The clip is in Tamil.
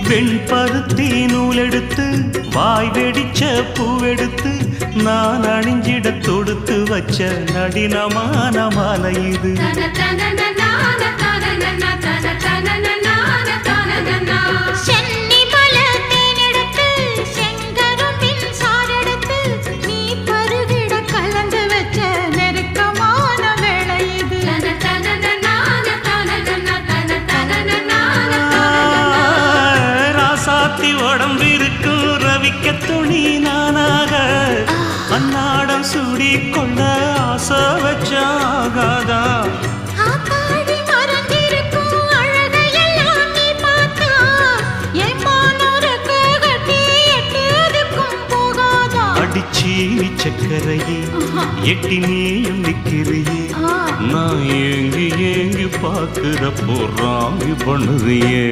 வெண்பருத்தி நூலெடுத்து வாய் வெடிச்ச பூவெடுத்து நான் அணிஞ்சிட தொடுத்து வச்ச நடினமான மாலை இது. உடம்பிருக்கும் ரவிக்க துணி நானாக அன்னாடம் சூடி கொள்ள ஆசை வச்சாகாதா. அடிச்சி சக்கரையே எட்டி நீயும் நிக்கிறியே நான் ஏங்கி ஏங்கி பாக்குற போறாங்க பண்ணுறியே.